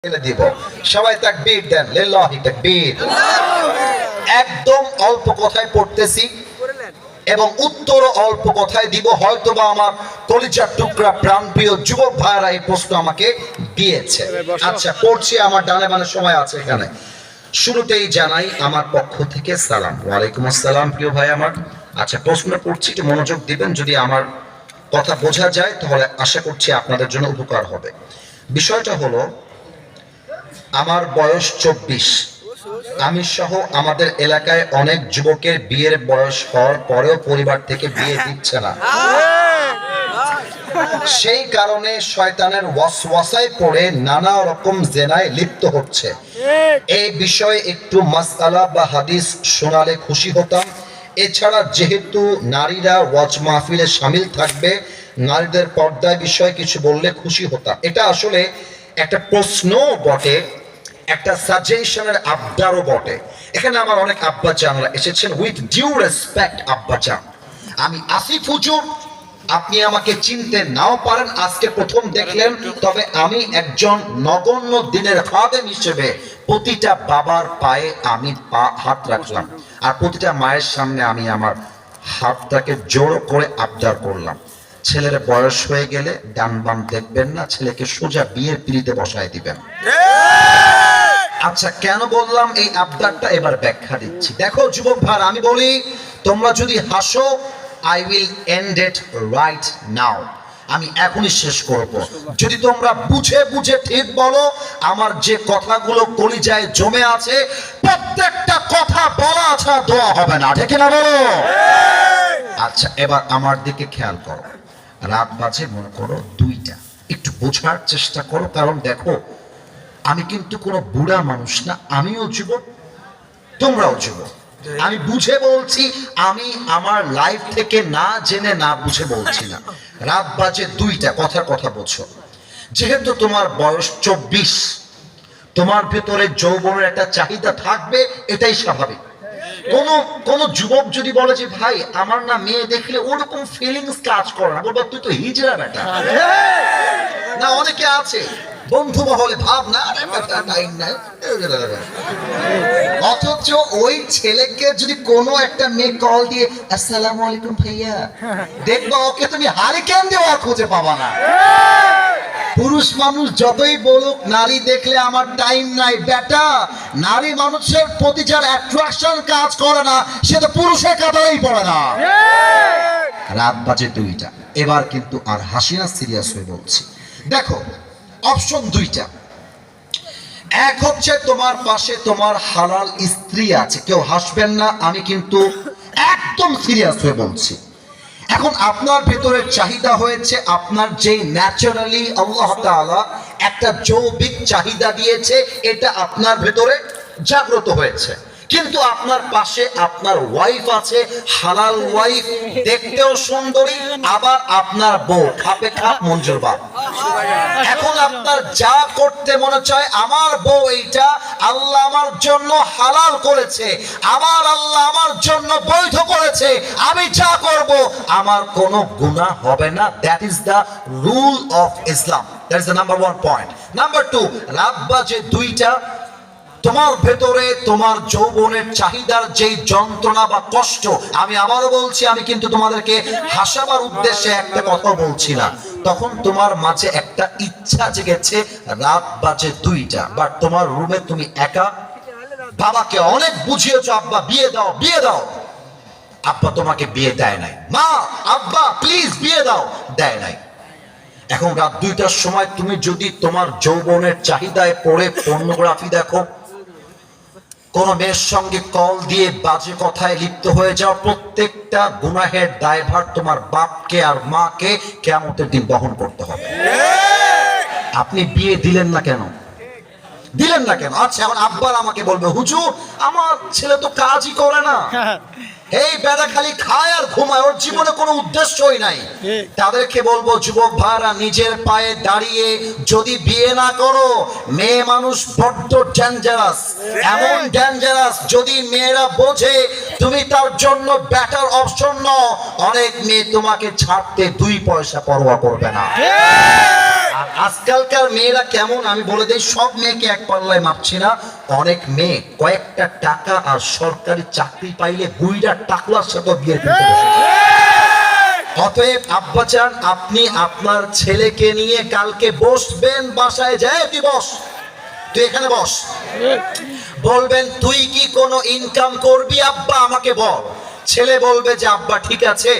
দিব সবাই তাকবীর দেন লিল্লাহি তাকবীর। একদম অল্প কথায় পড়তেছি এবং উত্তর অল্প কথায় দিব। হয়তোবা আমার কলিজার টুকরা প্রাণপ্রিয় যুবক ভাইরা এই প্রশ্ন আমাকে দিয়েছে। আচ্ছা পড়ছি, আমার ডানে বামে সময় আছে এখানে। শুরুতেই জানাই আমার পক্ষ থেকে সালাম। ওয়ালাইকুম আসসালাম প্রিয় ভাই আমার। আচ্ছা প্রশ্ন পড়ছি, একটু মনোযোগ দিবেন। যদি আমার কথা বোঝা যায় তাহলে আশা করছি আপনাদের জন্য উপকার হবে। বিষয়টা হলো, আমার বয়স 24। আমি সহ আমাদের এলাকায় অনেক যুবকের বিয়ের বয়স হওয়ার পরেও পরিবার থেকে বিয়ে দিচ্ছে না। সেই কারণে শয়তানের ওয়াসওয়াসায় পড়ে নানা রকম জেনায় লিপ্ত হচ্ছে। এই বিষয়ে একটু মাসআলা বা হাদিস শোনালে খুশি হতাম। এছাড়া যেহেতু নারীরা ওয়াজ মাহফিলে শামিল থাকবে, নারীদের পর্দায় বিষয়ে কিছু বললে খুশি হতাম। এটা আসলে একটা প্রশ্ন বটে, একটা সাজেশনের আবদারও বটে। এখানে আমার অনেক আব্বা জানরা এসেছেন। উইথ ডিউ রেসপেক্ট আব্বা জান, আমি আসিফ হুজুর, আপনি আমাকে চিনতে নাও পারেন, আজকে প্রথম দেখলেন, তবে আমি একজন নগণ্য দিনের খাদেম হিসেবে প্রতিটা বাবার পায়ে আমি হাত রাখলাম, আর প্রতিটা মায়ের সামনে আমি আমার হাতটাকে জোর করে আবদার করলাম, ছেলের বয়স হয়ে গেলে ডান বাম দেখবেন না, ছেলেকে সোজা বিয়ের পিঁড়িতে বসায় দিবেন। আচ্ছা কেন বললাম এই আবদারটা, এবার ব্যাখ্যা দিচ্ছি। দেখো যুবক ভাই, আমি বলি তোমরা যদি হাসো, I will end it right now, আমি এখনই শেষ করব। যদি তোমরা বুঝে বুঝে ঠিক বলো, আমার যে কথাগুলো কলিজায় জমে আছে প্রত্যেকটা কথা বলা ছাড়া দোয়া হবে না, ঠিক না বলো? আচ্ছা এবার আমার দিকে খেয়াল করো। রাত বাজে মনে করো 2টা। একটু বোঝার চেষ্টা করো, কারণ দেখো আমি কিন্তু কোনো বুড়া মানুষ না, আমিও যুবক, তোমরাও যুবক। আমি বুঝে বলছি, আমি আমার লাইফ থেকে না জেনে না বুঝে বলছি না। রাত বাজে 2টা, কথার কথা বলছো। যেহেতু তোমার বয়স 24, তোমার ভেতরে যৌবনের একটা চাহিদা থাকবে, এটাই স্বাভাবিক। কোন যুবক যদি বলে যে ভাই আমার না মেয়ে দেখলে ওরকম ফিলিংস কাজ করে না, বলবো তুই তো হিজড়া বেটা। না অনেকে আছে বন্ধু মহলে ভাব না, অথচ ওই ছেলেকে যদি কোনো একটা মেয়ে কল দিয়ে আসসালামু আলাইকুম ভাইয়া, দেখবা ওকে তুমি হারিকেন দেওয়ার খুঁজে পাবা না। পুরুষ মানুষ যতই বলুক নারী দেখলে আমার টাইম নাই, বেটা নারী মানুষের প্রতি যার অ্যাট্রাকশন কাজ করে না, সে তো পুরুষের কাতারেই পড়ে না। রাত বাজে 2টা, এবার কিন্তু আর হাসি না, সিরিয়াস হয়ে বলছি। দেখো অপশন 2টা। এক হচ্ছে তোমার পাশে তোমার হালাল স্ত্রী আছে, কেউ হাসবেন না, আমি কিন্তু একদম সিরিয়াস হয়ে বলছি। এখন আপনার ভেতরে চাহিদা হয়েছে, আপনার যে ন্যাচারালি আল্লাহ তাআলা একটা যৌবিক চাহিদা দিয়েছে, এটা আপনার ভেতরে জাগ্রত হয়েছে। কিন্তু আপনার পাশে আপনার ওয়াইফ আছে, হালাল ওয়াইফ, দেখতেও সুন্দরী, আবার আপনার বউ খাপে খাপ মঞ্জুর বাপ। এখন আপনার যা করতে মনে চায়, আমার বউ এইটা আল্লাহ আমার জন্য হালাল করেছে, আমার আল্লাহ আমার জন্য বৈধ করেছে, আমি যা করব আমার কোনো গুনাহ হবে না। That is the rule of Islam. That is the number 1 point. Number 2, রাত বাজে 2টা, তোমার ভেতরে তোমার যৌবনের চাহিদার যেই যন্ত্রণা বা কষ্ট, আমি আবারও বলছি, আমি কিন্তু তোমাদেরকে হাসাবার উদ্দেশ্যে একটা কথা বলছি না। তখন তোমার মাঝে একটা ইচ্ছা জেগেছে, রাত বাজে 2টা, বাট তোমার রুমে তুমি একা, বাবাকে অনেক বুঝিয়েছো আব্বা বিয়ে দাও বিয়ে দাও, আব্বা তোমাকে বিয়ে দেয় নাই। মা আব্বা প্লিজ বিয়ে দাও, দেয় নাই। এখন রাত 2টার সময় তুমি যদি তোমার যৌবনের চাহিদায় পড়ে পর্নোগ্রাফি দেখো, কোন মেয়ের সঙ্গে কল দিয়ে বাজে কথায় লিপ্ত হয়ে যাও, প্রত্যেকটা গুনাহের দায়ভার তোমার বাপকে আর মাকে কিয়ামতের দিন বহন করতে হবে। আপনি বিয়ে দিলেন না কেন? দিলেন না কেন? আচ্ছা এখন আব্বার আমাকে বলবে হুজুর আমার ছেলে তো কাজই করে না, এই বেটা খালি খায় আর ঘুমায়, ওর জীবনে কোনো উদ্দেশ্যই নাই। তাদেরকে বলবো, যুবক ভাইরা নিজের পায়ে দাঁড়িয়ে যদি বিয়ে না করো, মেয়ে মানুষ বড্ড ডেঞ্জারাস, এমন ডেঞ্জারাস যদি মেয়েরা বোঝে তুমি তার জন্য বেটার অপশন নও, অনেক মেয়ে তোমাকে ছাড়তে 2 পয়সা পরোয়া করবে না। আর আজকালকার মেয়েরা কেমন আমি বলে দেই, সব মেয়েকে এক পাল্লায় মাপছি না। অনেক মেয়ে কয়েকটা টাকা আর সরকারি চাকরি পাইলে বুইড়া টাকলার সাথে বিয়ে করতে বসেছে। অতএব আব্বাজান, আপনি আপনার ছেলেকে নিয়ে কালকে বসবেন বাসায়, যায় তুই বস, তুই এখানে বস, বলবেন তুই কি কোনো ইনকাম করবি আব্বা আমাকে বল। ছেলে বলবে যে আব্বা ঠিক আছে,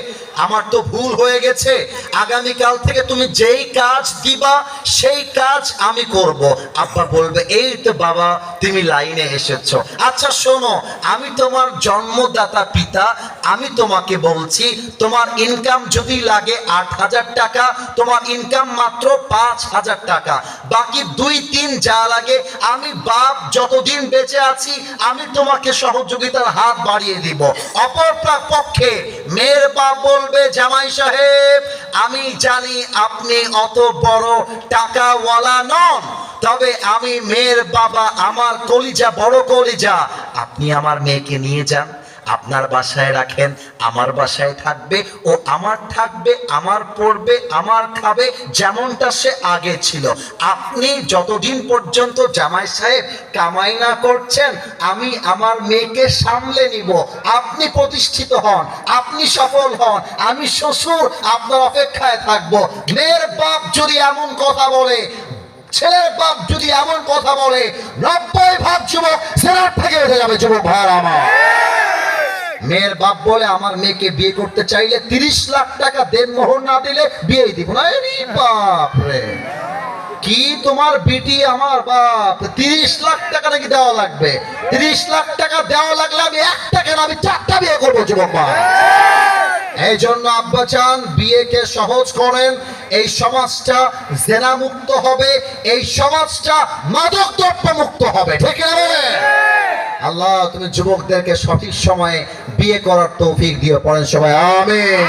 আমার তো ভুল হয়ে গেছে, আগামীকাল থেকে তুমি যেই কাজ দিবা সেই কাজ আমি করব। আব্বা বলবে এই তো বাবা তুমি লাইনে এসেছো। আচ্ছা শোনো, আমি তোমার জন্মদাতা পিতা, আমি তোমাকে বলছি তোমার ইনকাম যদি লাগে 8,000 টাকা, তোমার ইনকাম মাত্র 5,000 টাকা, বাকি 2-3 যা লাগে আমি বাপ যতদিন বেঁচে আছি আমি তোমাকে সহযোগিতার হাত বাড়িয়ে দিব। অপর পক্ষে মেয়ের বাপ বলবে জামাই সাহেব, আমি জানি আপনি অত বড় টাকাওয়ালা নন, তবে আমি মেয়ের বাবা, আমার কলিজা বড় কলিজা, আপনি আমার মেয়েকে নিয়ে যান, আপনার বাসায় রাখেন, আমার বাসায় থাকবে, ও আমার থাকবে, আমার পড়বে, আমার খাবে, যেমনটা সে আগে ছিল। আপনি যতদিন পর্যন্ত জামাই সাহেব কামাই না করছেন আমি আমার মেয়েকে সামলে নিব। আপনি প্রতিষ্ঠিত হন, আপনি সফল হন, আমি শ্বশুর আপনার অপেক্ষায় থাকবো। মেয়ের বাপ যদি এমন কথা বলে, ছেলের বাপ যদি এমন কথা বলে, 90% যুবক সেরার থেকে উঠে যাবে। যুবক ভাইরা আমার, মেয়ের বাপ বলে আমার মেয়েকে বিয়ে করতে চাইলে 30 লাখ টাকা দেনমোহর না দিলে বিয়েই দিব না। আরে বাপ রে, কি তোমার বিটি আমার বাপ, 30 লাখ টাকা নাকি দেওয়া লাগবে? 30 লাখ টাকা দেওয়া লাগলে আমি একটা কেন, আমি 4টা বিয়ে করবো যুবক ভাই। এই জন্য আব্বা চান বিয়েকে সহজ করেন, এই সমাজটা জেনা মুক্ত হবে, এই সমাজটা মাদক দ্রব্য মুক্ত হবে, ঠিক না বলে? আল্লাহ তুমি যুবকদেরকে সঠিক সময়ে বিয়ে করার তৌফিক দিও, পড়েন সবাই আমিন।